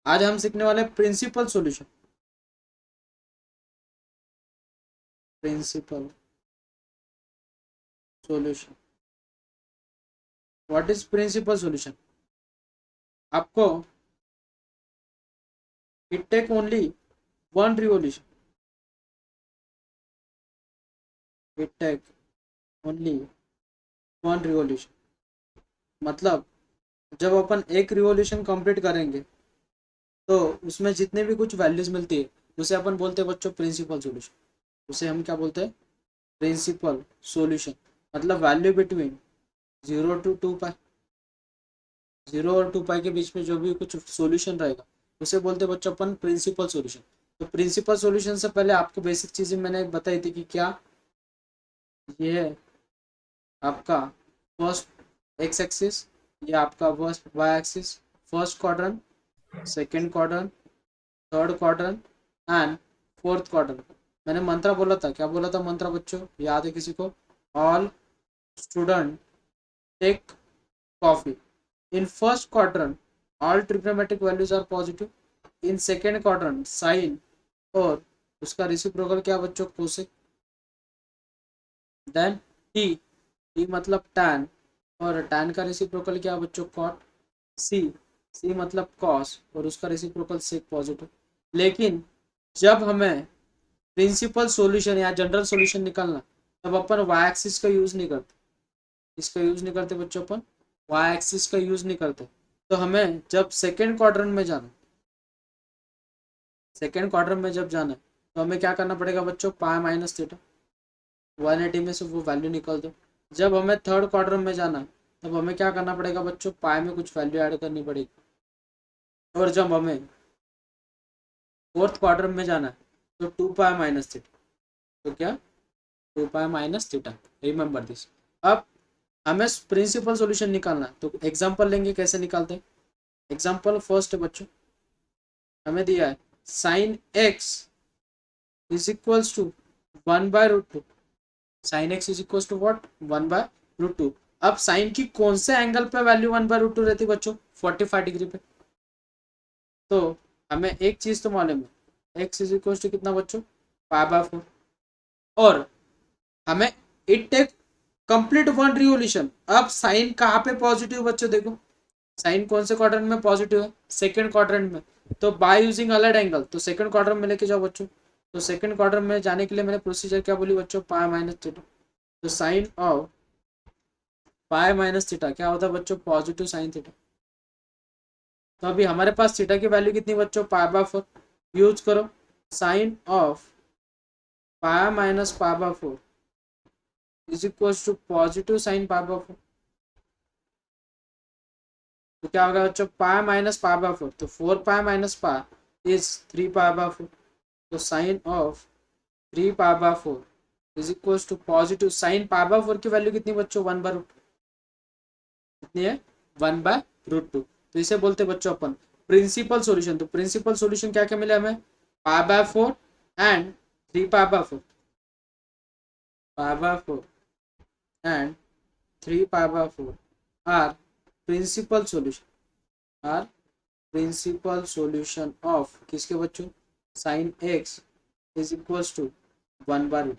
आज हम सीखने वाले principal solution. Principal solution, what is principal solution? आपको it take only one revolution, it take only one revolution. मतलब जब अपन एक रिवॉल्यूशन कंप्लीट करेंगे तो उसमें जितने भी कुछ वैल्यूज मिलती है उसे अपन बोलते हैं बच्चों प्रिंसिपल सॉल्यूशन। उसे हम क्या बोलते हैं? Principal solution. मतलब वैल्यू बिटवीन 0 to 2 पाई, 0 और 2 पाई के बीच में जो भी कुछ सॉल्यूशन रहेगा उसे बोलते हैं बच्चों अपन प्रिंसिपल सॉल्यूशन। तो प्रिंसिपल सॉल्यूशन से पहले आपको बेसिक चीजें मैंने बताई थी कि क्या ये है आपका फर्स्ट एक्स एक्सिस, ये आपका first Y axis, first quadrant, second quadrant, third quadrant and fourth quadrant. मैंने मंत्रा बोला था, क्या बोला था मंत्रा बच्चों, याद है किसी को? All student take coffee. In first quadrant, all trigonometric values are positive. In second quadrant, sin और उसका रेसिप्रोकल क्या बच्चों? कोसेक। देन t, t मतलब tan और tan का रेसिप्रोकल क्या बच्चों? कॉट। c, c मतलब कॉस और उसका रेसिप्रोकल सेक पॉजिटिव। लेकिन जब हमें प्रिंसिपल सॉल्यूशन या जनरल सॉल्यूशन निकालना तब अपन वाई एक्सिस का यूज नहीं करते। इसका यूज नहीं करते बच्चों, अपन वाई एक्सिस का यूज नहीं करते। तो हमें जब सेकेंड क्वाड्रेंट में जाना, सेकेंड क्वार्टर में जब जाना है तो हमें क्या करना पड़ेगा बच्चों? Pi minus theta. 180 में से वो वैल्यू निकाल दो। जब हमें थर्ड क्वार्टर में जाना है तब हमें क्या करना पड़ेगा बच्चों? पाई में कुछ वैल्यू ऐड करनी पड़ेगी। और जब हमें फोर्थ क्वार्टर में जाना है तो 2 पाई माइनस थीटा। तो क्या? 2 pi minus theta. Remember this. अब हमें प्रिंसिपल सॉल्यूशन निकालना है तो एग्जांपल लेंगे, कैसे निकालते हैं? एग्जांपल फर्स्ट है बच्चों, हमें दिया है sine x is equals to 1/√2। Sine x is equal to what? 1/√2। अब साइन की कौन से एंगल पे वैल्यू 1/√2 रहती है बच्चों? 45 डिग्री पे। तो हमें एक चीज तो मालूम है, एक्स इज इक्वल टू कितना बच्चों? पाई/4। और हमें it take complete one revolution. अब साइन कहाँ पे पॉजिटिव बच्चों? देखो साइन कौन से क्वाड्रेंट में पॉजिटिव है? सेकंड क्वाड्रेंट में। तो बाय यूजिंग अलाइड एंगल तो सेकंड क्वाड्रेंट में लेके जाओ बच्चों। तो सेकंड क्वाड्रेंट में जाने के लिए मैंने प्रोसीजर क्या बोली बच्चों? Pi minus theta. तो sine of pi minus theta क्या होता है बच्चों? Positive sine theta. तो अभी हमारे पास थीटा की वैल्यू कितनी बच्चों? पाई/4। यूज करो साइन ऑफ पाई माइनस पाई/4 is equal to positive sine पाई/4। तो क्या होगा बच्चों? पाई माइनस पाई/4, तो 4 पाई माइनस पाई इज 3 पाई/4। तो साइन ऑफ 3 पाई/4 is equal to positive sine पाई/4 की वैल्यू कितनी बच्चों? 1/√2। कितनी है? 1/√2। तो इसे बोलते बच्चों अपन प्रिंसिपल सॉल्यूशन। तो प्रिंसिपल सॉल्यूशन क्या क्या मिला हमें? पाई/4 एंड 3 पाई/4, पाई/4 एंड 3 पाई/4 are principal solution, are principal solution of किसके बच्चों? Sine x is equals to 1/√2।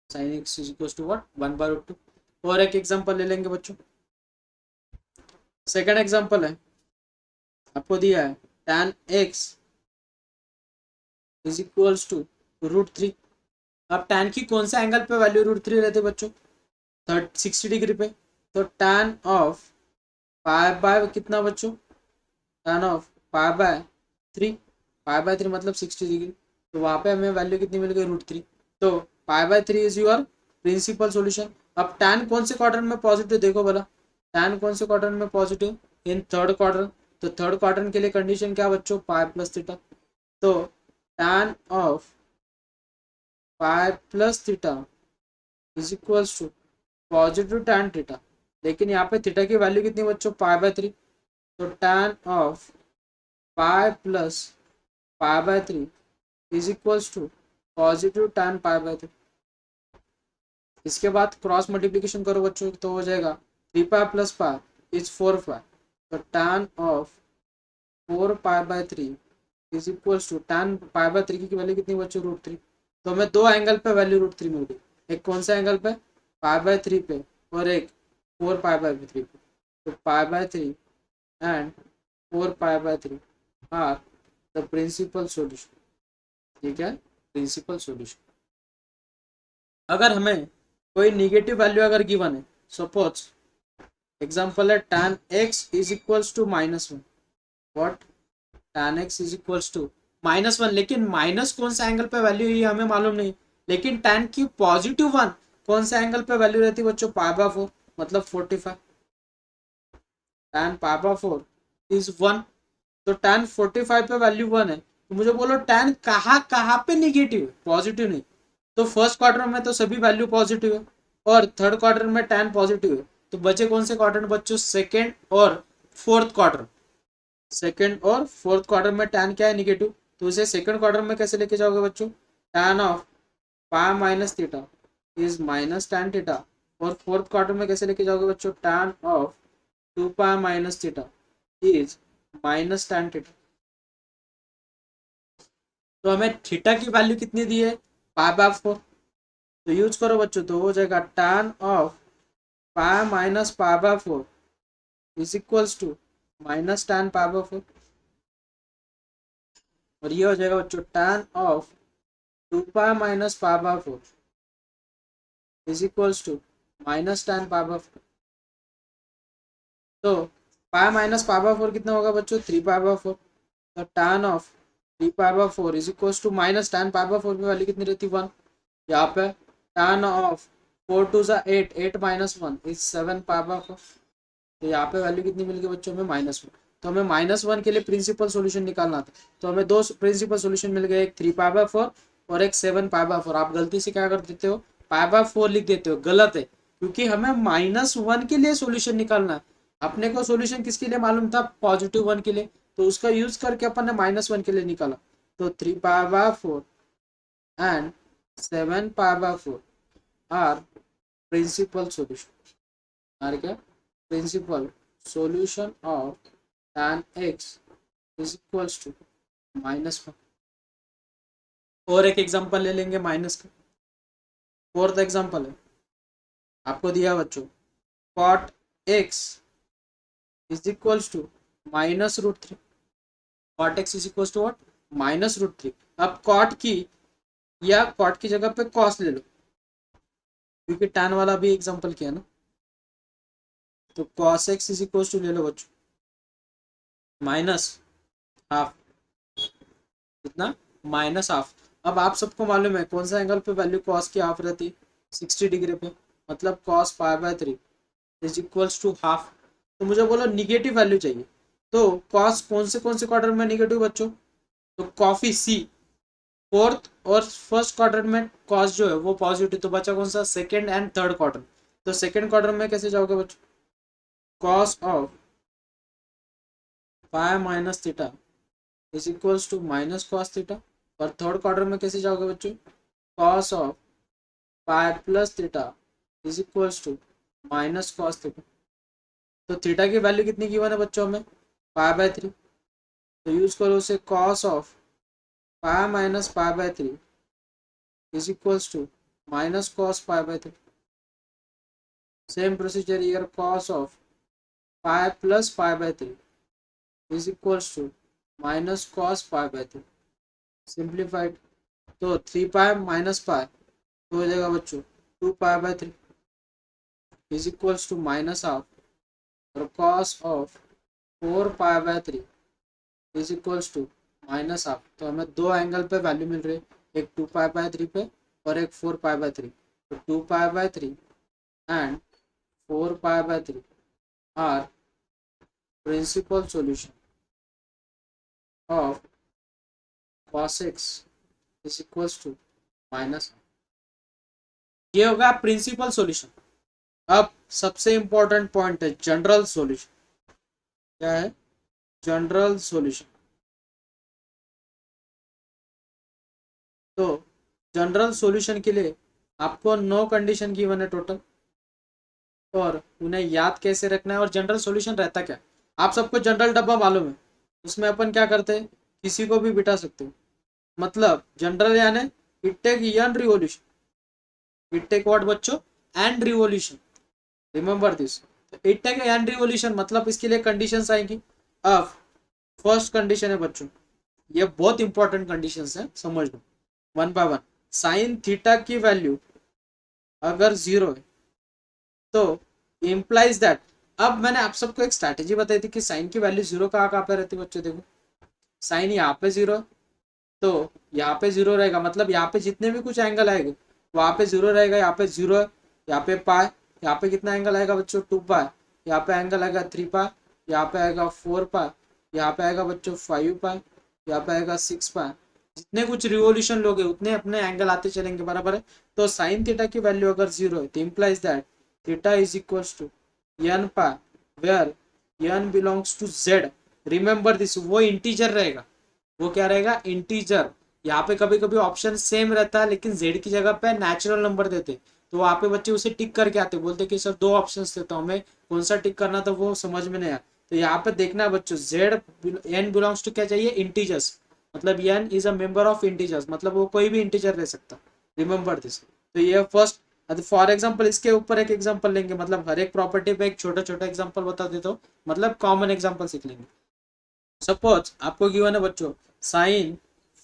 Sine x is equals to what? 1/√2। और एक एग्जांपल ले लेंगे बच्चों। सेकंड एग्जांपल है, आपको दिया है tan x is equals to √3। अब tan की कौन से एंगल पे वैल्यू √3 रहते बच्चों? 60 डिग्री पे। तो tan ऑफ पाई बाय कितना बच्चों? tan of पाई/3। पाई/3 मतलब 60 डिग्री। तो वहां पे हमें वैल्यू कितनी मिल गई? √3। तो पाई/3 इज योर प्रिंसिपल सॉल्यूशन। अब tan कौन से क्वाड्रेंट में पॉजिटिव? देखो बोला tan कौन से क्वाड्रेंट में पॉजिटिव? In third quadrant. तो थर्ड क्वाड्रेंट के लिए कंडीशन क्या बच्चों? पाई+थीटा। तो tan ऑफ पाई+थीटा is equals to positive tan theta. लेकिन यहाँ पे थीटा की वैल्यू कितनी बच्चों? पाई/3। तो tan ऑफ पाई+पाई/3 is equals to positive tan पाई/3। इसके बाद क्रॉस मल्टीप्लीकेशन करो बच्चों तो हो जाएगा 3 पाई प्लस पाई इज 4 पाई। तो tan of 4 pi by 3 is equals to tan pi by 3 की वैल्यू कितनी बच्चों √3। तो हमें दो एंगल पे वैल्यू √3 मिल गई, एक कौन सा एंगल पे पाई बाय 3 पे और एक 4 पाई बाय 3 पे। तो pi by 3 and 4 pi by 3 are the principal solution. ठीक है, प्रिंसिपल सॉल्यूशन। अगर हमें कोई निगेटिव वैल्यू अगर गिवन है, सपोज एग्जांपल है tan x is equals to -1। What, tan x is equals to -1, लेकिन माइनस कौन सा एंगल पे वैल्यू है हमें मालूम नहीं। लेकिन tan की +1 कौन सा एंगल पे वैल्यू रहती है बच्चों, पाई बाय 4 मतलब 45। tan पाई बाय 4 इज 1, तो tan 45 पे वैल्यू 1 है, तो मुझे बोलो tan कहाँ कहाँ पे निगेटिव है, पॉजिटिव नहीं। तो फर्स्ट क्वार्टर में तो सभी वैल्यू पॉजिटिव है और थर्ड क्वार्टर में tan पॉजिटिव है, तो बचे कौन से क्वार्टर बच्चों, सेकेंड और फोर्थ क्वार्टर। सेकेंड और फोर्थ क्वार्टर में tan क्या है, निगेटिव। तो इसे सेकेंड क्वार्टर में कैसे लेके जाओगे बच्चों, tan of pi minus theta is minus tan theta. और फोर्थ क्वार्टर में कैसे लेके जाओगे बच्चों, tan of 2 pi minus theta is minus tan theta. तो हमें थीटा की वैल्यू कितनी दी है, पाई बाय 4। तो यूज करो बच्चों, तो हो जाएगा tan of pi minus pi by 4 is equals to minus tan pi by 4। और ये हो जाएगा बच्चों tan of 2 pi minus pi by 4 is equals to minus tan pi by 4। तो पाई माइनस पाई बाय 4 कितना होगा बच्चों, 3 पाई बाय 4। तो tan of 3 pi by 4 is equals to minus tan pi by 4 की वैल्यू कितनी रहती है, 1। यहाँ पे tan of 4 2 8, 8 - 1 is 7 pi by 4। तो यहाँ पे वैल्यू कितनी मिल गई बच्चों, हमें -1। तो हमें -1 के लिए प्रिंसिपल सॉल्यूशन निकालना था, तो हमें दो प्रिंसिपल सॉल्यूशन मिल गए, एक 3 पाई बाय 4 और एक 7 पाई बाय 4। आप गलती से क्या कर देते हो, पाई बाय 4 लिख देते हो, गलत है, क्योंकि हमें -1 के लिए सॉल्यूशन निकालना है। अपने को सॉल्यूशन किसके लिए मालूम था, +1 के लिए, तो उसका यूज करके अपन ने -1 के लिए निकाला। तो 3 pi by 4 and 7 pi by 4 are principal solution. आर क्या, principal solution of tan x is equals to -1। और एक एग्जांपल ले लेंगे माइनस का। फोर्थ एग्जांपल है, आपको दिया बच्चों cot x is equals to -√3। cot x is equals to what, -√3। अब cot की या cot की जगह पे cos ले लो, क्योंकि tan वाला भी एग्जांपल किया ना। तो cos x is equals to ले लो बच्चों -हाफ, कितना, -हाफ। अब आप सबको मालूम है कौन सा एंगल पे वैल्यू cos की हाफ रहती है, 60 डिग्री पे, मतलब cos pi by 3 is equals to half. तो मुझे बोलो निगेटिव वैल्यू चाहिए, तो cos कौन से क्वार्टर में निगेटिव बच्चों, तो कॉफी सी फोर्थ और फर्स्ट क्वार्टर में cos जो है वो पॉजिटिव, तो बचा कौन सा, सेकेंड एंड थर्ड क्वार्टर। तो सेकेंड क्वार्टर में कैसे जाओगे बच्चों, cos of pi minus theta is equals to minus cos theta. और थर्ड क्वार्टर में कैसे जाओगे बच्चों, cos of pi plus theta is equals to minus cos theta. तो थीटा की वैल्यू कितनी गिवन है बच्चों में, पाई बाय 3। तो यूज करो उसे, cos of pi minus pi by 3 is equals to minus cos pi by 3। Same procedure here, cos of pi plus pi by 3 is equals to minus cos pi by 3। Simplified, तो 3 पाई - पाई तो हो जाएगा बच्चों 2 pi by 3 is equals to -half. और cos of 4 pi by 3 is equals to -half. तो हमें दो angle पे वैल्यू मिल रही है, एक 2 पाई बाय 3 पे और एक 4 पाई बाय 3। तो 2 pi by 3 and 4 pi by 3 are principal solution of cos x is equals to -half. ये होगा प्रिंसिपल सॉल्यूशन। अब सबसे इंपॉर्टेंट पॉइंट है जनरल सॉल्यूशन। क्या है, जनरल सॉल्यूशन। तो जनरल सॉल्यूशन के लिए आपको 9 कंडीशन गिवन है टोटल, और उन्हें याद कैसे रखना है और जनरल सॉल्यूशन रहता क्या। आप सबको जनरल डब्बा मालूम है, उसमें अपन क्या करते हैं, किसी को भी बिठा सकते हो, मतलब जनरल यानी it take n revolution, it take what बच्चों, and revolution, remember this. It take n revolution मतलब इसके लिए कंडीशंस आएंगी। अब फर्स्ट कंडीशन है बच्चों, ये बहुत इंपॉर्टेंट कंडीशंस है, समझ लो one by one. Sine theta की वैल्यू अगर जीरो है तो इम्प्लाइज दैट, अब मैंने आप सबको एक स्ट्रैटेजी बताई थी कि साइन की वैल्यू जीरो कहाँ पे रहती है बच्चों, देखो साइन यहाँ पे जीरो, तो यहाँ पे जीरो रहेगा, मतलब यहाँ पे जितने भी कुछ एंगल आएंगे वहां पे जीरो रहेगा, यहाँ पे जीरो है, यहाँ पे पाए, यहाँ पे कितना एंगल आएगा बच्चों, 2 पाए, यहाँ पे एंगल आएगा 3 पाए, यहाँ पे आएगा 4 पाए, यहाँ पे आएगा बच्चों 5 पाए, यहाँ पे आएगा 6 पाए। जितने कुछ रिवोल्यूशन लोगे उतने अपने एंगल आते चलेंगे, बराबर है। तो साइन थीटा की वैल्यू अगर जीरो है तो implies that theta is equals to n pi, where n belongs to z. Remember this, वो इंटीजर रहेगा, वो क्या रहेगा, इंटीजर। यहाँ पे कभी कभी ऑप्शन सेम रहता है लेकिन जेड की जगह पे नेचुरल नंबर देते, तो वहाँ पे बच्चे उसे टिक करके आते, बोलते कि सर दो ऑप्शन थे तो हमें कौन सा टिक करना था वो समझ में नहीं आया। तो यहाँ पे देखना है बच्चों, जेड एन बिलोंग्स टू क्या चाहिए, इंटीजर्स, मतलब n is a member of integers, मतलब वो कोई भी इंटीजर ले सकता, रिमेंबर दिस। तो ये फर्स्ट, फॉर एग्जाम्पल इसके ऊपर एक एग्जाम्पल लेंगे, मतलब हर एक प्रॉपर्टी पे एक छोटा छोटा एग्जाम्पल बता देता हूँ, मतलब कॉमन एग्जाम्पल सीख लेंगे। सपोज आपको गिवन है बच्चों sign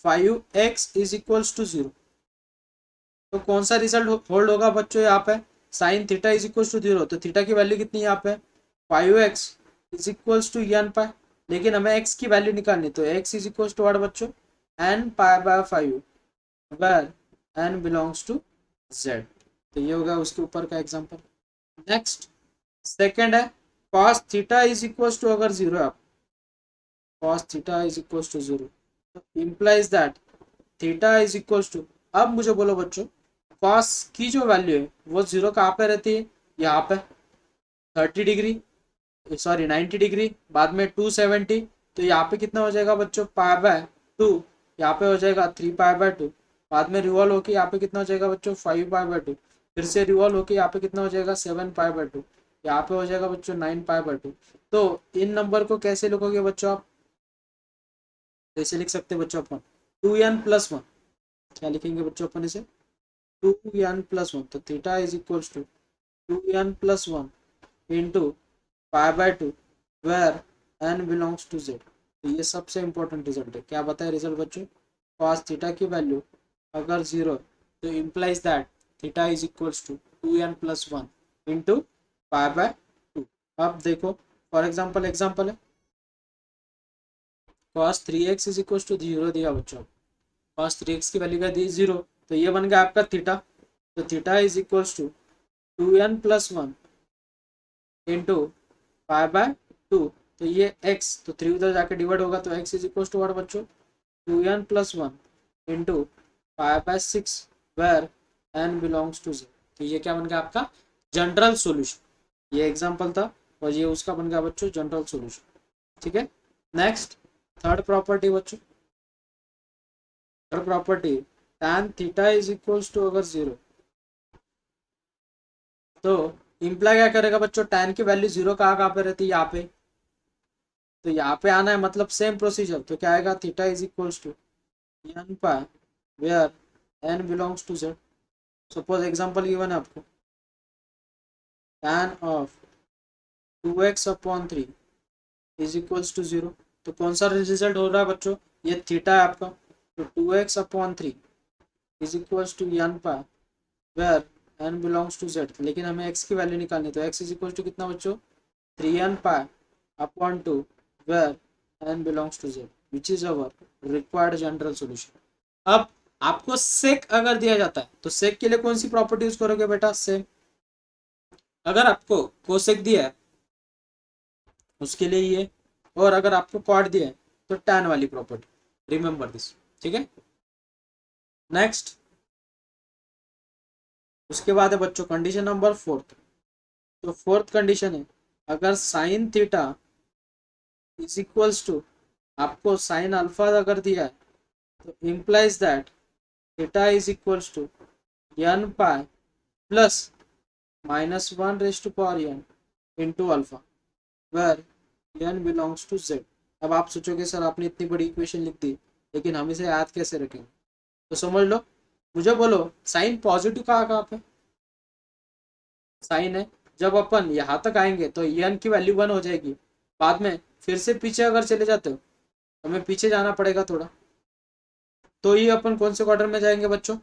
5x is equals to 0, तो कौन सा रिजल्ट होल्ड होगा बच्चों यहाँ पे, sine theta is equals to 0, तो थीटा की वैल्यू कितनी है यहाँ पे, 5x is equals to n pi, लेकिन हमें x की वैल्यू निकालनी, तो x is equals to what बच्चों, n pi by 5, where n belongs to z। तो ये होगा उसके ऊपर का एग्जांपल। नेक्स्ट सेकंड है cos theta is equals to, अगर 0 है, cos theta is equals to 0, तो implies that theta is equals to, अब मुझे बोलो बच्चों cos की जो वैल्यू है वो 0 कहाँ पे रहती है, यहाँ पे 30 डिग्री, सॉरी 90 डिग्री, बाद में 270, तो यहाँ पे कितना हो जाएगा बच्चों, पाई बाय 2, यहाँ पे हो जाएगा 3 पाई बाय 2, बाद में रिवॉल्व होके यहाँ पे कितना हो जाएगा बच्चों, 5 पाई बाय 2, फिर से रिवॉल्व होके यहाँ पे कितना हो जाएगा, 7 पाई बाय 2, यहाँ पे हो जाएगा बच्चों 9 पाई बाय 2। तो इन नंबर को कैसे लिखोगे बच्चों आप, जैसे लिख सकते हैं बच्चों अपन 2n+1, क्या लिखेंगे बच्चों अपन इसे, 2n+1, तो theta is equals to 2n+1 into pi by 2, where n belongs to z. तो ये सबसे इंपॉर्टेंट रिजल्ट है, क्या बताए रिजल्ट बच्चों, cos थीटा की वैल्यू अगर 0 तो implies that theta is equals to 2n+1 into pi by 2। अब देखो फॉर एग्जाम्पल एग्जाम्पल है, cos 3x is equals to 0 दिया बच्चों, cos 3x की वैल्यू का दी 0, तो ये बन गया आपका थीटा, तो theta is equals to 2n+1 into pi by 2, तो ये x, तो 3 उधर जाके डिवाइड होगा, तो x is equals to what बच्चों, 2n+1 into pi by 6, where n belongs to 0। तो ये क्या बन गया आपका जनरल सॉल्यूशन, ये एग्जांपल था और ये उसका बन गया बच्चों जनरल सॉल्यूशन। ठीक है, नेक्स्ट थर्ड प्रॉपर्टी बच्चों, third property tan theta is equals to अगर 0, तो इम्प्लाई क्या करेगा बच्चों, tan की वैल्यू 0 कहाँ पे रहती है, यहाँ पे, तो यहाँ पे आना है, मतलब सेम प्रोसीजर, तो क्या आएगा, theta is equals to n pi, where n belongs to z। Suppose example given है आपको, tan of 2x/3 is equals to 0, तो कौन सा रिजल्ट हो रहा है बच्चों, ये थीटा है आपका, तो 2x/3 is equals to n pi, where n belongs to z, लेकिन हमें x की वैल्यू निकालनी है, तो x इज इक्वल टू कितना बच्चों, 3n पाई/2, where n belongs to z, which is our required general solution. अब आपको सेक अगर दिया जाता है तो सेक के लिए कौन सी प्रॉपर्टी यूज करोगे बेटा, सेम, अगर आपको कोसेक दिया है उसके लिए ये, और अगर आपको कॉट दिया है तो टैन वाली प्रॉपर्टी, रिमेंबर दिस। ठीक है, नेक्स्ट उसके बाद है बच्चों कंडीशन नंबर फोर्थ, तो फोर्थ कंडीशन है अगर sine theta is equals to, आपको साइन अल्फा अगर दिया है तो implies that theta is equals to n pi plus -1 raise to power n into alpha, where n belongs to z। अब आप सोचोगे सर आपने इतनी बड़ी इक्वेशन लिख दी, लेकिन हम इसे याद कैसे रखेंगे? तो समझ लो, मुझे बोलो साइन पॉजिटिव कहाँ पे साइन है? जब अपन यहाँ तक आएंगे तो एन की वैल्यू 1 हो जाएगी। बाद में फिर से पीछे अगर चले जाते हो, हमें पीछे जाना पड़ेगा थोड़ा, तो ये अपन कौन से क्वार्टर में जाएंगे बच्चों?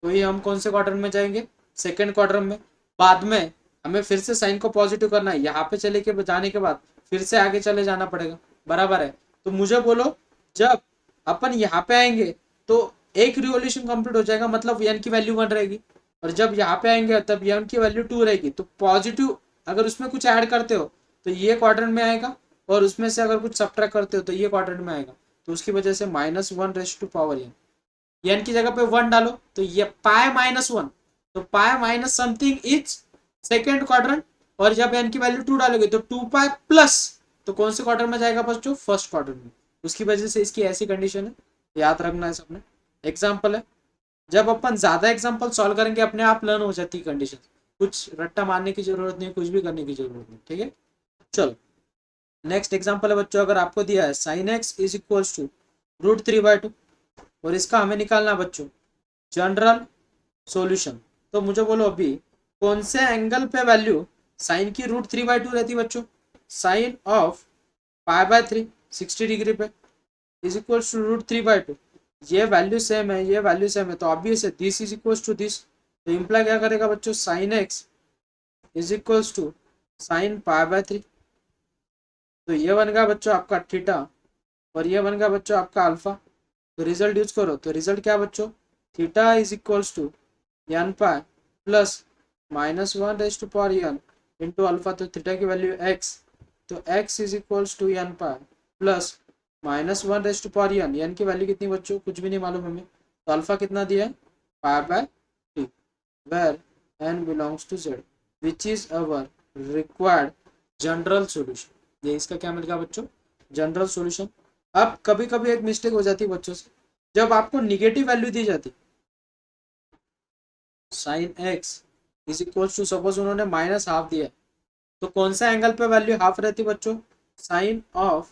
तो ये हम कौन से क्वार्टर में जाएंगे? सेकेंड क्वार्टर में। बाद में हमें फिर से साइन को पॉजिटिव करना है, यहाँ पे चले के जाने के बाद फिर से आगे चले जाना पड़ेगा, बराबर है? तो मुझे बोलो, जब अपन यहाँ पे आएंगे तो एक रिवोल्यूशन कंप्लीट हो जाएगा, मतलब एन की वैल्यू 1 रहेगी, और जब यहाँ पे आएंगे तब एन की वैल्यू 2 रहेगी। तो पॉजिटिव अगर उसमें कुछ ऐड करते हो तो ये क्वार्टर में आएगा, और उसमें से अगर कुछ सब्ट्रैक्ट करते हो तो ये क्वार्टर में आएगा। तो उसकी वजह से -1 एन की जगह पे 1 डालो तो ये पाए -1, तो pi minus something is second quadrant, और जब एन की वैल्यू 2 डालोगे तो 2 पाए प्लस, तो कौन से क्वार्टर में जाएगा बच्चों? फर्स्ट क्वार्टर में। उसकी वजह से इसकी ऐसी कंडीशन है, याद रखना है सबने। एग्जाम्पल है, जब अपन ज्यादा एग्जाम्पल सॉल्व करेंगे अपने आप लर्न हो जाती है कंडीशन, कुछ रट्टा मारने की जरूरत नहीं, कुछ भी करने की जरूरत नहीं, ठीक है? चलो नेक्स्ट एग्जाम्पल है बच्चों, अगर आपको दिया है sine x is equal to √3/2, और इसका हमें निकालना बच्चों जनरल सॉल्यूशन। तो मुझे बोलो अभी कौन से एंगल पे वैल्यू साइन की √3/2 रहती है बच्चों? साइन ऑफ π/3 60 डिग्री पे इज इक्वल टू √3/2। ये वैल्यू सेम है, ये वैल्यू सेम है, तो ऑब्वियस है this is equal to this. तो इम्प्लाई क्या करेगा बच्चों? Sine x is equal to sine π/3। तो ये बन गया बच्चों आपका थीटा, और ये बन गया बच्चों आपका अल्फा। तो रिजल्ट यूज करो, तो रिजल्ट क्या बच्चों? Theta is equal to n pi plus -1 into alpha. तो थीटा की वैल्यू एक्स, तो x is equals to n pi plus -1 n की वैल्यू कितनी बच्चों? कुछ भी नहीं मालूम हमें, तो अल्फा कितना दिया है? π/t, where n belongs to z, which is our required general solution. ये इसका क्या मिल गया बच्चों? General solution. अब कभी कभी एक मिस्टेक हो जाती है बच्चों से, जब आपको निगेटिव वैल्यू दी जाती sine x is equal to, suppose उन्होंने -½ दिया, तो कौन सा एंगल पे वैल्यू हाफ रहती बच्चों? Sine of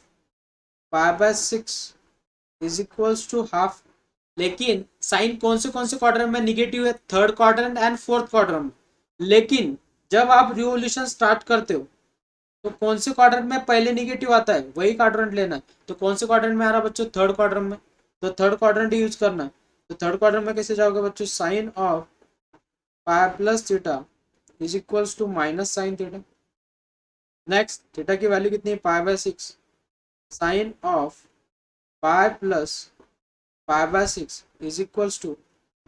π/6 is equals to half. लेकिन साइन कौन से क्वार्टर में निगेटिव है? Third quadrant and fourth quarter में। लेकिन जब आप रिवोल्यूशन स्टार्ट करते हो तो कौन से क्वाड्रेंट में पहले निगेटिव आता है? वही क्वाड्रेंट लेना है। तो कौन से क्वाड्रेंट में आ रहा बच्चों? थर्ड क्वाड्रेंट में। तो थर्ड क्वाड्रेंट यूज करना है। तो थर्ड क्वाड्रेंट में कैसे जाओगे बच्चों? Sine of pi plus theta is equals to minus sine theta. Next theta की वैल्यू कितनी है? π/6, sine of pi plus π/6 is equals to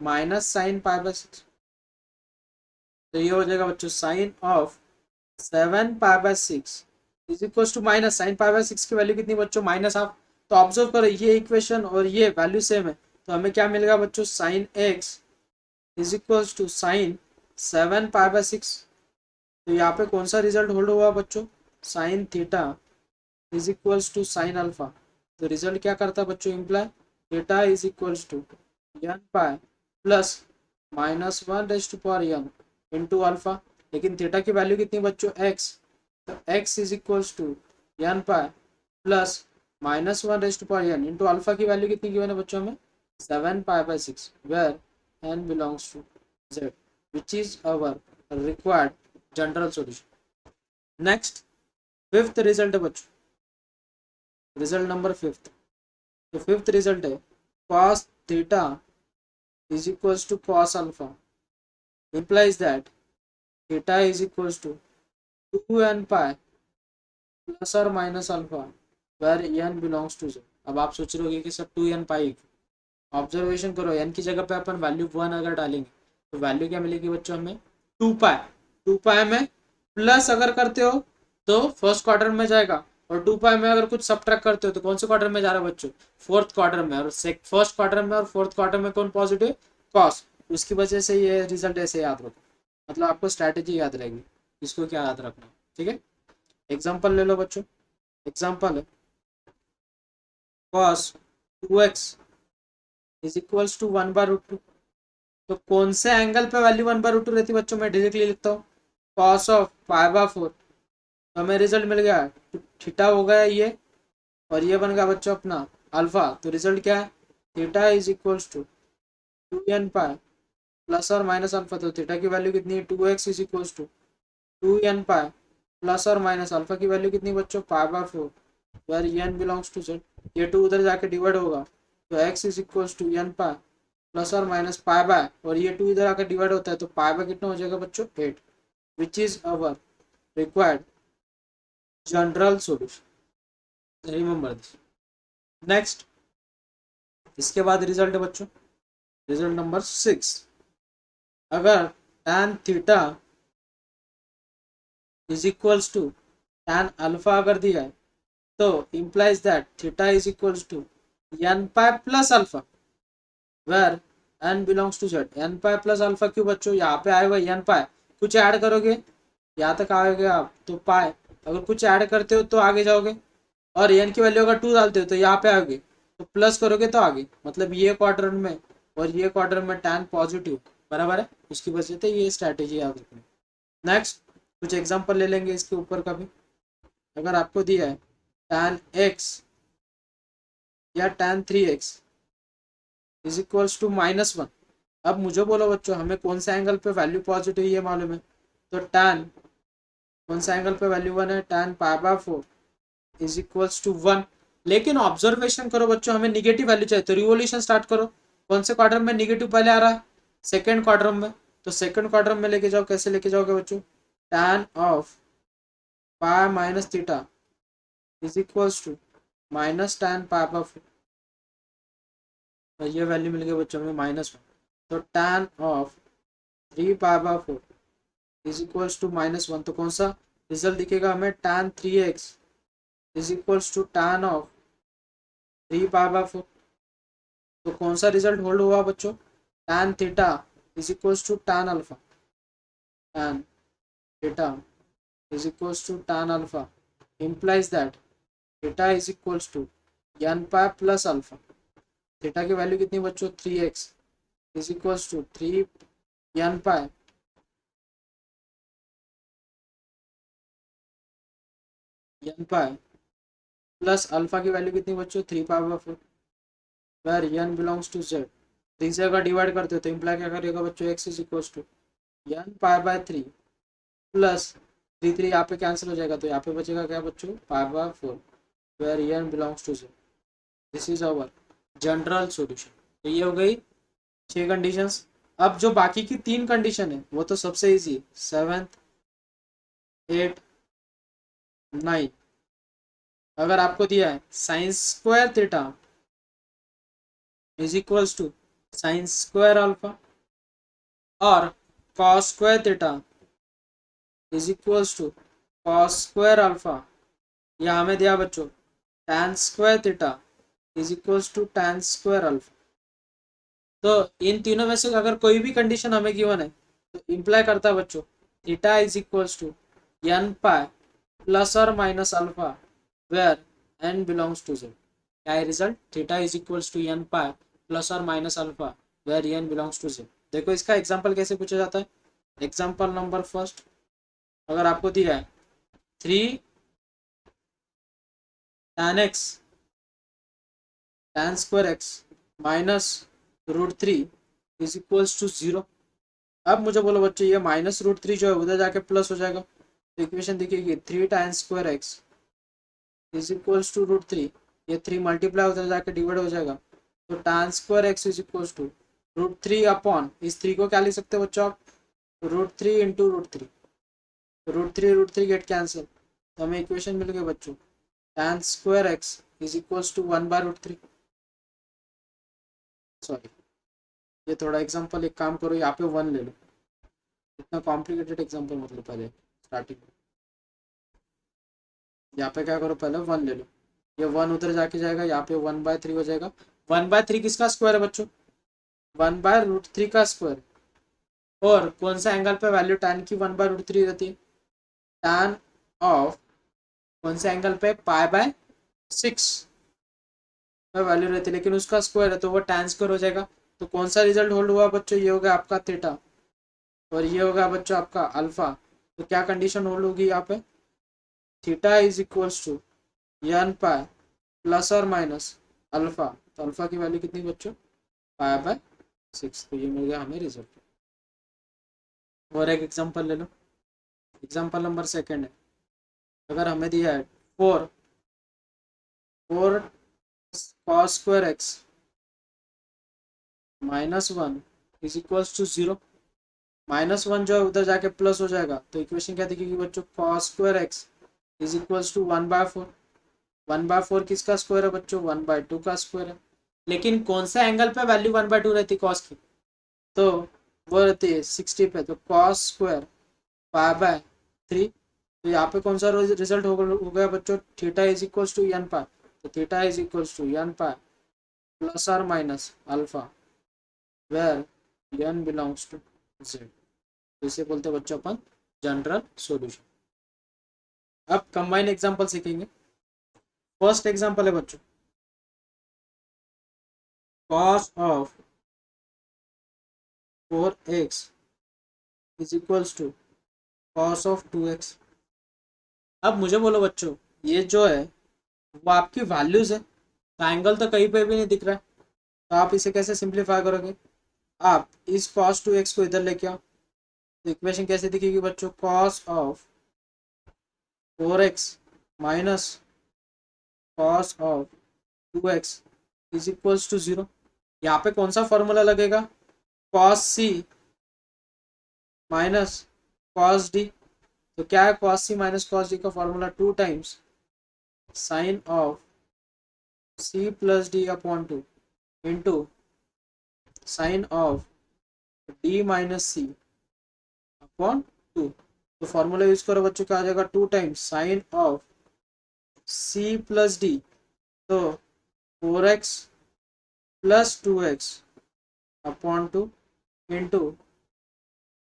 minus sine π/6। तो ये हो जाएगा बच्चों sine of 7π/6 is equals to minus sine π/6 की वैल्यू कितनी बच्चों? -½ तो ऑब्जर्व करो ये इक्वेशन और ये वैल्यू सेम है, तो हमें क्या मिलेगा बच्चों? Sine x is equals to sine 7π/6। तो यहाँ पे कौन सा रिजल्ट होल्ड हुआ बच्चों? Sine theta is equals to sine alpha. तो रिजल्ट क्या करता है बच्चों? Imply theta is equals to n pi plus -1 into alpha. लेकिन थीटा की वैल्यू कितनी बच्चों? एक्स, तो x is equals to n pi plus -1 into alpha की वैल्यू कितनी गिवन है बच्चों हमें? 7π/6, where n belongs to z, which is our required general solution. Next fifth result है बच्चों, रिजल्ट नंबर फिफ्थ। तो फिफ्थ रिजल्ट है cos theta is equals to cos alpha, implies that theta is equals to 2n pi plus or minus alpha where n belongs to z। अब आप सोच रहे होगे कि सर 2n पाई, observation करो n की जगह पे अपन वैल्यू 1 अगर डालेंगे तो वैल्यू क्या मिलेगी बच्चों हमें? 2 पाई। 2 पाई में प्लस अगर करते हो तो फर्स्ट क्वार्टर में जाएगा, और 2 पाई में अगर कुछ सब्ट्रैक्ट करते हो तो कौन से क्वार्टर में जा रहा है बच्चों? फोर्थ क्वार्टर में। और फर्स्ट क्वार्टर में और फोर्थ क्वार्टर में कौन पॉजिटिव? कॉस। उसकी वजह से ये रिजल्ट ऐसे याद रखो, मतलब आपको स्ट्रैटेजी याद रहेगी इसको क्या याद रखना, ठीक है? एग्जाम्पल ले लो बच्चों, एग्जाम्पल है cos 2x is equals to 1/√2। तो कौन से एंगल पे वैल्यू 1/√2 रहती है बच्चों? मैं डायरेक्टली लिखता हूँ cos ऑफ π/4। तो हमें रिजल्ट मिल गया, थीटा हो गया ये और ये बन गया बच्चों अपना अल्फा। तो रिजल्ट क्या है, theta is equals to 2n pi plus और माइनस अल्फा। तो थीटा की वैल्यू कितनी है, 2x is equals to 2n pi plus और माइनस अल्फा की वैल्यू कितनी बच्चों, पाई/4, where n belongs to z। ये 2 उधर जाके डिवाइड होगा तो x is equals to n pi plus और माइनस पाई बाय, और ये 2 इधर आकर डिवाइड होता है तो पाई बाय कितना हो जाएगा बच्चों, 8, विच is our required general solution. Remember this. Next, इसके बाद रिजल्ट है बच्चों, रिजल्ट नंबर 6। अगर tan theta is equals to tan alpha अगर दिया है तो implies that theta is equals to n pi plus alpha where n belongs to z। n pi plus alpha क्यों बच्चों, यहाँ पे आए हुए n पाई, कुछ ऐड करोगे यहाँ तक आओगे आप तो पाई, अगर कुछ ऐड करते हो तो आगे जाओगे, और n की वैल्यू अगर 2 डालते हो तो यहाँ पे आओगे, तो प्लस करोगे तो आगे, मतलब ये क्वाड्रेंट में और ये क्वाड्रेंट में tan पॉजिटिव बराबर है, उसकी वजह से ये स्ट्रैटेजी याद रखनी। नेक्स्ट, कुछ एग्जांपल ले लेंगे इसके ऊपर का भी। अगर आपको दिया है tan x या tan 3x is equals to -1। अब मुझे बोलो बच्चों, हमें कौन सा एंगल पे वैल्यू पॉजिटिव ये मालूम है, तो tan कौन सा एंगल पे वैल्यू 1 है, tan पाई/4 इज इक्वल्स टू 1। लेकिन ऑब्जर्वेशन करो बच्चों, हमें निगेटिव वैल्यू चाहिए तो रिवोल्यूशन स्टार्ट करो। कौन से क्वाड्रेंट में निगेटिव पहले आ रहा है, सेकंड क्वाड्रेंट में, तो सेकंड क्वाड्रेंट में लेके जाओ। कैसे लेके जाओगे बच्चों, tan of pi minus theta is equals to minus tan पाई/4, ये वैल्यू मिल गई बच्चों में -1। तो tan ऑफ 3 पाई/4 इज इक्वल्स टू -1, तो कौन सा रिजल्ट दिखेगा हमें, tan 3x is equals to tan of 3 पाई/4। तो कौन सा रिजल्ट होल्ड हुआ बच्चों, tan theta is equals to tan alpha, tan theta is equals to tan alpha implies that theta is equals to n pi plus alpha. Theta की value कितनी बच्चों, 3x is equals to 3 n pi plus alpha की value कितनी बच्चों, 3 पाई/4, where n belongs to z। 3 से अगर divide करते हो तो इम्प्लाई क्या करेगा बच्चों, x is equals to n पाई/3 प्लस 3 यहाँ पे कैंसिल हो जाएगा तो यहाँ पे बचेगा क्या बच्चों, पाई/4, where n belongs to z। This is our general solution. तो ये हो गई 6 कंडीशंस। अब जो बाकी की 3 कंडीशन है वो तो सबसे इजी, 7th 8 9। अगर आपको दिया है sine square theta is equals to sine square alpha और cos square theta is equals to cos square alpha, या हमें दिया बच्चों tan square theta is equals to tan square alpha. तो इन तीनों में से अगर कोई भी कंडीशन हमें गिवन है तो इम्प्लाई करता है बच्चों theta is equals to n pi plus और minus alpha where n belongs to z। क्या है result, theta is equals to n pi plus और minus alpha where n belongs to z। देखो इसका एग्जांपल कैसे पूछा जाता है। एग्जांपल नंबर फर्स्ट, अगर आपको दिया है 3 tan x tan square x minus √3 is equals to 0। अब मुझे बोलो बच्चों, ये -√3 जो है उधर जाके प्लस हो जाएगा, तो इक्वेशन दिखेगी 3 tan square x is equals to √3, ये 3 मल्टीप्लाई उधर जाके डिवाइड हो जाएगा, तो tan square x is equals to √3 upon इस 3 को क्या लिख सकते हो बच्चों आप, √3 इंटू √3, √3 गेट कैंसिल, तो हमें इक्वेशन मिल गई बच्चों tan square x is equals to 1/√3। Sorry, ये थोड़ा एग्जांपल, एक काम करो यहाँ पे 1 ले लो, इतना कॉम्प्लिकेटेड एग्जांपल मतलब पहले स्टार्टिंग में, यहाँ पे क्या करो पहले 1 ले लो, ये 1 उधर जाके जाएगा, यहाँ पे 1/3 हो जाएगा। 1/3 किसका स्क्वायर है बच्चों, 1/√3 का स्क्वायर। और कौन सा एंगल पे वैल्यू tan की 1/√3 रहती है, tan ऑफ कौन से एंगल पे, पाई/6 में वैल्यू रहती है, लेकिन उसका स्क्वायर है तो वो tan स्क्वायर हो जाएगा। तो कौन सा रिजल्ट होल्ड हुआ बच्चों, ये होगा आपका थीटा और ये होगा बच्चों आपका अल्फा। तो क्या कंडीशन होल्ड होगी यहाँ पे, theta is equals to n pi plus और माइनस अल्फा, तो अल्फा की वैल्यू कितनी बच्चों, पाई/6। तो ये मिल गया हमें रिजल्ट। और एक एग्जांपल ले लो, एग्जांपल नंबर सेकंड है। अगर हमें दिया है 4 cos square x -1 is equals to 0। -1 जो है उधर जाके प्लस हो जाएगा, तो इक्वेशन क्या दिखेगी बच्चों, cos square x is equals to 1/4। 1/4 किसका स्क्वायर है बच्चों, 1/2 का स्क्वायर है। लेकिन कौन सा एंगल पे वैल्यू 1/2 रहती है कॉस की, तो वो रहती है 60 पे, तो कॉस स्क्वायर पाई/3। तो यहाँ पे कौन सा रिजल्ट हो गया बच्चों, theta is equals to n pi. तो theta is equals to n pi plus और minus alpha where n belongs to z. इसे बोलते हैं बच्चों अपन जनरल सॉल्यूशन। अब कंबाइन एग्जांपल सीखेंगे। फर्स्ट एग्जांपल है बच्चों, cos of 4x is equals to cos of 2x। अब मुझे बोलो बच्चों, ये जो है वो आपकी वैल्यूज है, तो एंगल तो कहीं पे भी नहीं दिख रहा है, तो आप इसे कैसे सिंप्लीफाई करोगे, आप इस cos 2x को इधर लेके आओ। तो इक्वेशन कैसे दिखेगी बच्चों, cos of 4x minus cos of 2x is equals to 0। यहाँ पे कौन सा फॉर्मूला लगेगा, cos c minus cos d। तो क्या है cos c minus cos d का formula, 2 times sine of c plus d upon 2 into sine of d minus c upon 2। तो फॉर्मूला यूज करो बच्चों, क्या आ जाएगा, 2 times sine of c plus d, तो 4x plus 2x upon 2 into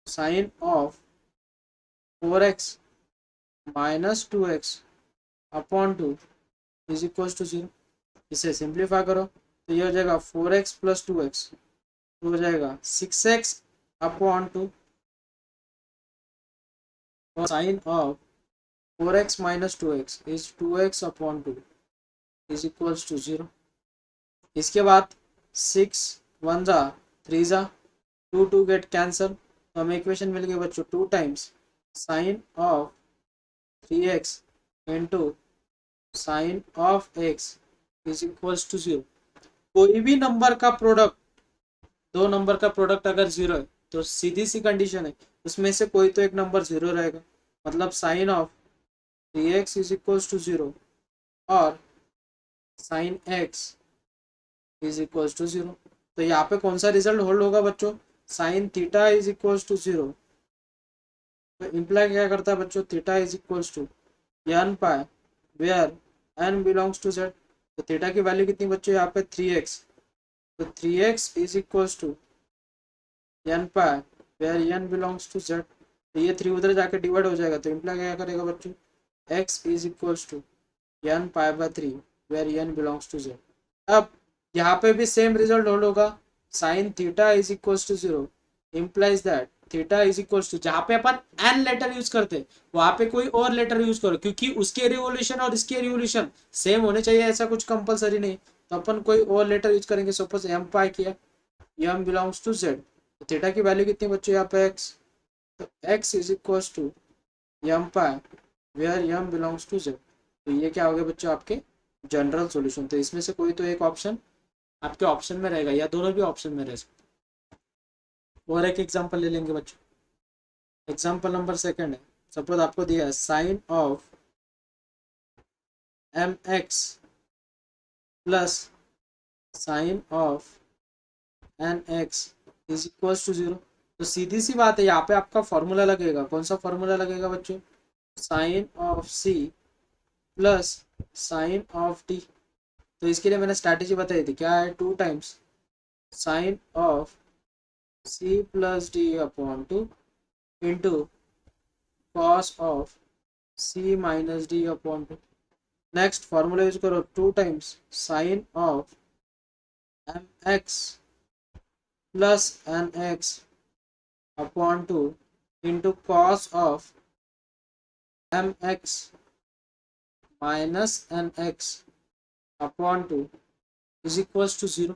sine of 4x minus 2x upon 2 is equal to 0। इसे simplify करो, तो ये हो जाएगा 4x प्लस 2x, तो हो जाएगा 6x अपॉन 2 और sine of 4x minus 2x is 2x upon 2 is equals to 0। इसके बाद 6 1 जा 3 जा 2 2 गेट कैंसल, तो हमें इक्वेशन मिल गई बच्चों, 2 times sine of 3x into sine of x is equals to 0। कोई भी नंबर का प्रोडक्ट, दो नंबर का प्रोडक्ट अगर 0 है, तो सीधी सी कंडीशन है उसमें से कोई तो एक नंबर 0 रहेगा, मतलब sine of 3x is equals to 0 और sine x is equals to 0। तो यहाँ पे कौन सा रिजल्ट होल्ड होगा बच्चों, sine theta is equals to 0। तो इम्प्लाई क्या करता है बच्चों, theta is equals to n pi where n belongs to z. तो थीटा की वैल्यू कितनी बच्चों, यहाँ पे 3x, तो 3x is equals to n pi where n belongs to z. तो ये 3 उधर जाके डिवाइड हो जाएगा, तो इम्प्लाई क्या करेगा बच्चों, x is equals to n pi by 3 where n belongs to z. अब यहाँ पे भी सेम रिजल्ट होल्ड होगा, sine theta is equals to 0 implies that theta is equals to, जहाँ पे अपन एन लेटर यूज करते वहां पे कोई और लेटर यूज करो, क्योंकि उसके रिवोल्यूशन और इसके रिवोल्यूशन सेम होने चाहिए, ऐसा कुछ कंपलसरी नहीं। तो अपन कोई और लेटर यूज करेंगे, सपोज एम पाई किया, m belongs to Z. Theta की वैल्यू कितनी बच्चों यहाँ पे x, तो x is equals to m pi where m belongs to z. तो ये क्या हो गया बच्चों, आपके जनरल सॉल्यूशन। तो इसमें से कोई तो एक ऑप्शन आपके ऑप्शन में रहेगा, या दोनों भी ऑप्शन में रह सकते। और एक एग्जांपल ले लेंगे बच्चों, एग्जांपल नंबर सेकंड है। सपोज आपको दिया है sine of m x plus sine of n x is equals to 0। तो सीधी सी बात है, यहाँ पे आपका फॉर्मूला लगेगा, कौन सा फॉर्मूला लगेगा बच्चों, sine of c plus sine of d. तो इसके लिए मैंने स्ट्रैटेजी बताई थी, क्या है, 2 times sine of c plus d upon 2 into cos of c minus d upon 2। Next formula use करो, 2 times sine of m x plus n x upon 2 into cos of m x minus n x upon two is equals to zero.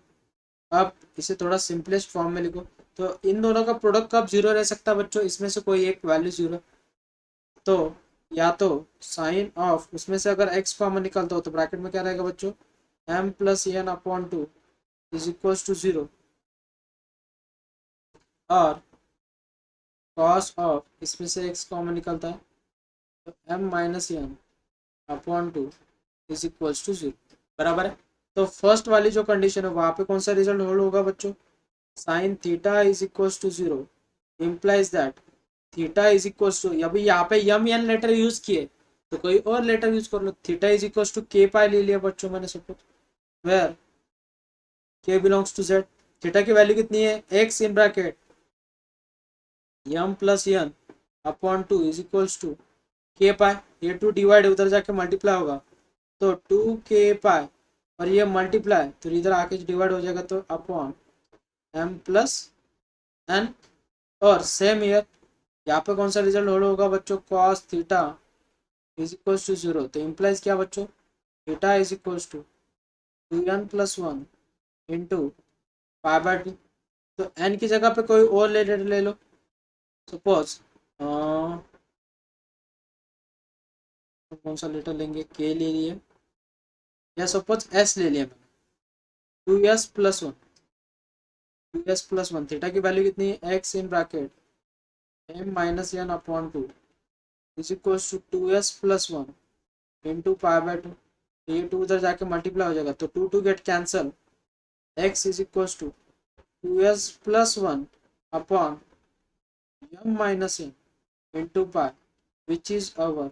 अब इसे थोड़ा simplest form में लिखो, तो इन दोनों का product कब जीरो रह सकता है बच्चों, इसमें से कोई एक वैल्यू जीरो। तो या तो साइन ऑफ उसमें से अगर एक्स कॉमन निकलता हो तो ब्रैकेट में क्या रहेगा बच्चों, M plus N upon two is equals to zero, और कॉस ऑफ इसमें से एक्स कॉमन निकलता है तो M minus N upon two is equals to zero, बराबर है। तो फर्स्ट वाली जो कंडीशन है वहां पे कौन सा रिजल्ट होल्ड होगा बच्चों, sine theta is equals to zero implies that theta is equals to, अभी यहाँ पे यम एन लेटर यूज किए तो कोई और लेटर यूज कर लो, theta is equals to K pi ले लिया बच्चों मैंने suppose, where K belongs to Z. Theta की वैल्यू कितनी है, X in bracket M plus N upon two is equals to K pi, ये टू डिवाइड उधर जाके मल्टीप्लाई होगा तो टू के पाई, और ये मल्टीप्लाई तो इधर आके डिवाइड हो जाएगा तो अपॉन एम प्लस एन। और सेम ईयर यहाँ पे कौन सा रिजल्ट होल्ड होगा बच्चों, cos theta is equals to zero, तो इम्प्लाइज क्या बच्चों, theta is equals to two N plus one into pi by two. तो एन की जगह पे कोई और लेटर ले लो, सपोज कौन सा लेटर लेंगे, के ले लिए या सपोज एस ले लिया मैंने, two S plus one, two S plus one, theta की वैल्यू कितनी है, X in bracket M minus N upon two is equals to two S plus one into pi by two, ये two उधर जाके multiply हो जाएगा तो two two get cancel, X is equals to two S plus one upon M minus N into pi which is our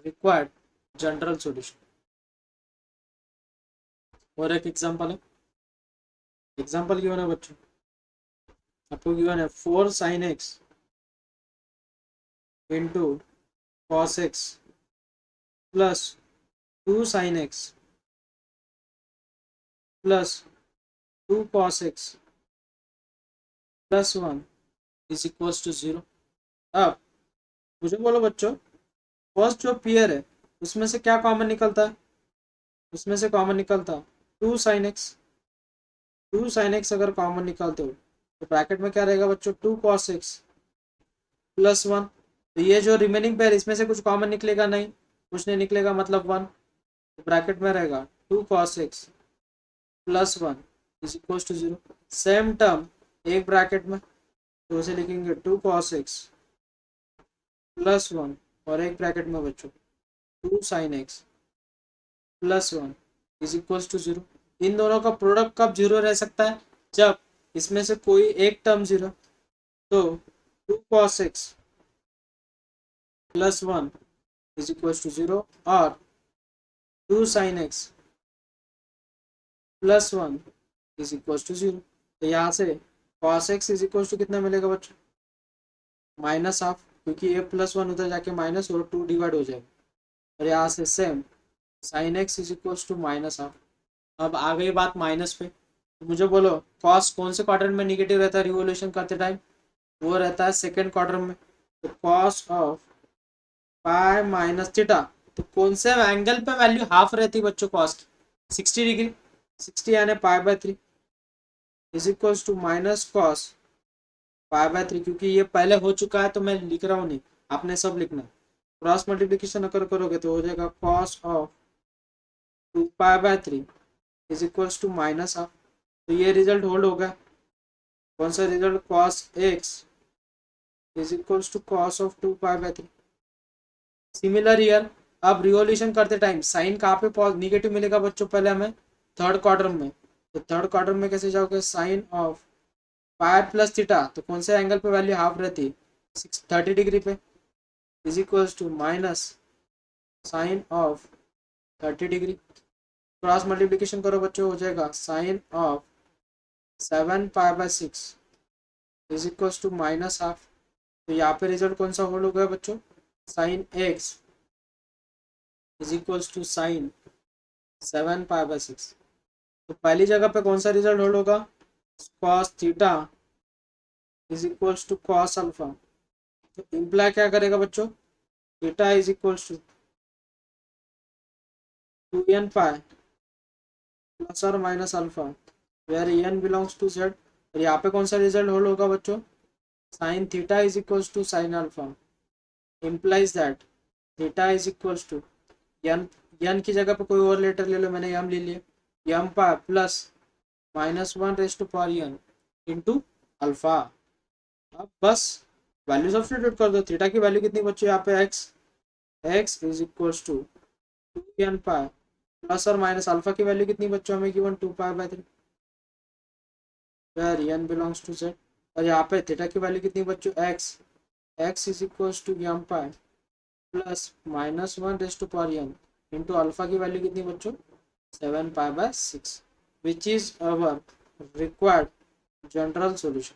required general solution. और एक example है, example given है बच्चों, आपको गिवन है four sine X into cos x plus two sine x plus two cos x plus one is equals to zero. अब मुझे बोलो बच्चों, फर्स्ट जो पेयर है उसमें से क्या कॉमन निकलता है, उसमें से कॉमन निकलता two sine X, two sine X अगर कॉमन निकालते हो तो ब्रैकेट में क्या रहेगा बच्चों, two cos x plus one. तो ये जो रिमेनिंग पेयर इसमें से कुछ कॉमन निकलेगा नहीं, कुछ नहीं निकलेगा मतलब वन, तो ब्रैकेट में रहेगा two cos x plus one is equal to zero. Same term एक ब्रैकेट में तो उसे लिखेंगे two cos x plus one, और एक ब्रैकेट में बच्चों two sine x plus one is equal to zero. इन दोनों का प्रोडक्ट कब जीरो रह सकता है, जब इसमें से कोई एक टर्म जीरो, तो two cos x plus one is equal to zero, और two sine x plus one is equal to zero. तो यहाँ से cos x is equal to कितना मिलेगा बच्चों, माइनस हाफ, क्योंकि ए प्लस वन उधर जाके माइनस और टू डिवाइड हो जाएगा, और यहाँ से same sine x is equal to minus half. अब आ गई बात माइनस पे, तो मुझे बोलो कॉस कौन से क्वाड्रेंट में निगेटिव रहता है रिवोल्यूशन करते टाइम, वो रहता है सेकेंड क्वाड्रेंट में। तो cos of pi minus theta, तो कौन से एंगल पे वैल्यू हाफ रहती है बच्चों कॉस की, 60 डिग्री, 60 यानी pi by three is equal to minus cos pi by three, क्योंकि ये पहले हो चुका है तो मैं लिख रहा हूँ नहीं, आपने सब लिखना है। क्रॉस मल्टीप्लीकेशन अगर करोगे तो हो जाएगा cos of two pi by three is equal to minus half. तो ये रिजल्ट होल्ड होगा, कौन सा result, cos x is equal to cos of two pi by three. Similar here, अब रिवोल्यूशन करते टाइम साइन कहाँ पे निगेटिव मिलेगा बच्चों, पहले हमें थर्ड क्वार्टर में, तो थर्ड क्वार्टर में कैसे जाओगे, sine of pi plus theta, तो कौन से एंगल पे वैल्यू हाफ रहती है, 30 डिग्री पे, is equal to minus sine of 30 degree. Cross multiplication करो बच्चों, हो जाएगा sine of 7 pi by 6 is equal to minus half. तो यहाँ पे रिजल्ट कौन सा होल्ड हो गया बच्चों, sine x is equal to sine 7 pi by 6। तो पहली जगह पे कौन सा रिजल्ट होल्ड होगा, cos theta is equal to cos alpha. तो इम्प्लाई क्या करेगा बच्चों, theta is equal to two n pi plus और minus alpha where n belongs to z. और यहाँ पे कौन सा रिजल्ट होल्ड होगा बच्चों, sine theta is equals to sine alpha, implies that theta is equals to N, N की जगह पे कोई और लेटर ले लो, मैंने एम ले लिया, M pi plus -1 N into alpha. अब बस वैल्यू सब्स्टिट्यूट कर दो, थीटा की वैल्यू कितनी बच्चों यहाँ पे x is equals to 2n pi plus और माइनस अल्फा की वैल्यू कितनी बच्चों हमें गिवन 2 पाई/3 where n belongs to z। और यहाँ पे थीटा की वैल्यू कितनी बच्चों x is equals to m pi plus -1 into alpha की वैल्यू कितनी बच्चों 7 पाई/6 which is our required general solution.